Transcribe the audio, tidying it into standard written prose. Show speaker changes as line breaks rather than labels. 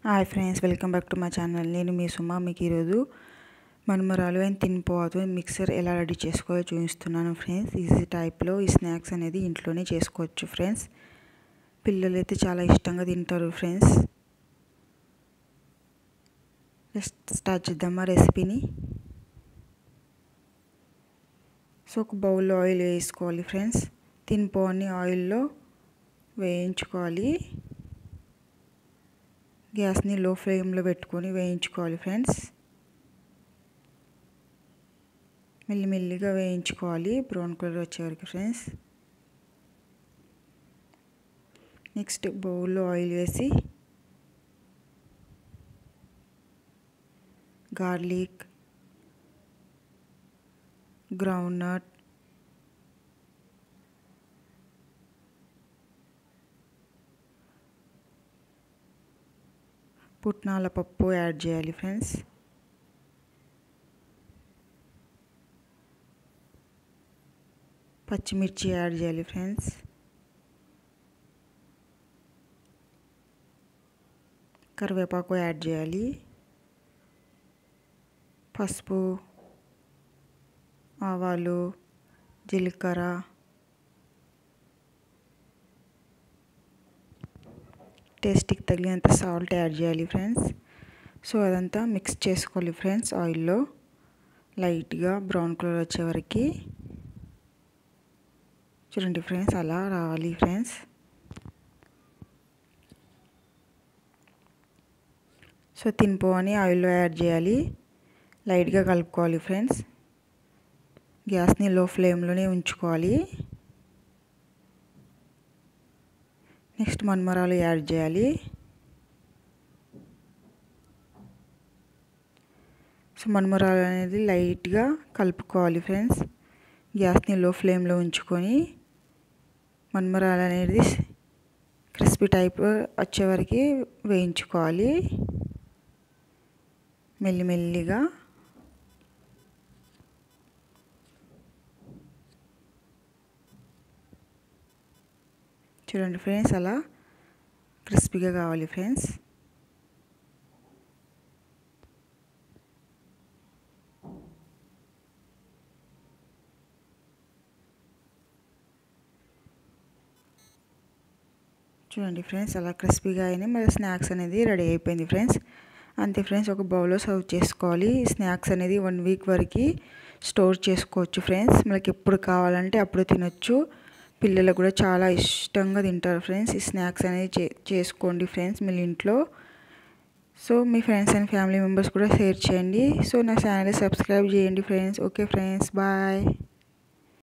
Hi friends, welcome back to my channel. నేను మీ సుమ. మీకు ఈరోజు మన్మరాలు అండ్ తినిపోతు మిక్సర్ ఎలా రెడీ చేసుకోవాలో చూపిస్తున్నాను ఫ్రెండ్స్. ఈజీ టైప్లో ఈ స్నాక్స్ అనేది ఇంట్లోనే చేసుకోవచ్చు ఫ్రెండ్స్. పిల్లలు అయితే చాలా ఇష్టంగా తింటారు ఫ్రెండ్స్. స్టార్ట్ చేద్దామా రెసిపీని. సో ఒక బౌల్లో ఆయిల్ వేసుకోవాలి ఫ్రెండ్స్. తినిపోని ఆయిల్లో వేయించుకోవాలి. గ్యాస్ని లో ఫ్లేమ్లో పెట్టుకొని వేయించుకోవాలి ఫ్రెండ్స్. మెల్లిమెల్లిగా వేయించుకోవాలి బ్రౌన్ కలర్ వచ్చే వరకు ఫ్రెండ్స్. నెక్స్ట్ బౌల్లో ఆయిల్ వేసి గార్లిక్, గ్రౌండ్ నట్, పుట్నాల పప్పు యాడ్ చేయాలి ఫ్రెండ్స్. పచ్చిమిర్చి యాడ్ చేయాలి ఫ్రెండ్స్. కరివేపాకు యాడ్ చేయాలి. పసుపు, ఆవాలు, జీలకర్ర, టేస్ట్కి తగినంత సాల్ట్ యాడ్ చేయాలి ఫ్రెండ్స్. సో అదంతా మిక్స్ చేసుకోవాలి ఫ్రెండ్స్. ఆయిల్లో లైట్గా బ్రౌన్ కలర్ వచ్చే వరకు చూడండి ఫ్రెండ్స్, అలా రావాలి ఫ్రెండ్స్. సో తినిపోని ఆయిల్లో యాడ్ చేయాలి. లైట్గా కలుపుకోవాలి ఫ్రెండ్స్. గ్యాస్ని లో ఫ్లేమ్లోనే ఉంచుకోవాలి. నెక్స్ట్ మన్మరాలు యాడ్ చేయాలి. సో మన్మరాలు అనేది లైట్గా కలుపుకోవాలి ఫ్రెండ్స్. గ్యాస్ని లో ఫ్లేమ్లో ఉంచుకొని మన్మరాలు అనేది క్రిస్పీ టైప్ వచ్చే వరకు వేయించుకోవాలి మెల్లిమెల్లిగా. చూడండి ఫ్రెండ్స్, అలా క్రిస్పీగా కావాలి ఫ్రెండ్స్. చూడండి ఫ్రెండ్స్, అలా క్రిస్పీగా అయినాయి. మరి స్నాక్స్ అనేది రెడీ అయిపోయింది ఫ్రెండ్స్. అంతే ఫ్రెండ్స్, ఒక బౌల్లో సర్వ్ చేసుకోవాలి. స్నాక్స్ అనేది 1 వీక్ వరకు స్టోర్ చేసుకోవచ్చు ఫ్రెండ్స్. మనకి ఎప్పుడు కావాలంటే అప్పుడు తినొచ్చు. పిల్లలు కూడా చాలా ఇష్టంగా తింటారు ఫ్రెండ్స్. ఈ స్నాక్స్ అనేది చేసుకోండి ఫ్రెండ్స్ మీ ఇంట్లో. సో మీ ఫ్రెండ్స్ అండ్ ఫ్యామిలీ మెంబర్స్ కూడా షేర్ చేయండి. సో నా ఛానల్ సబ్స్క్రైబ్ చేయండి ఫ్రెండ్స్. Okay friends, bye.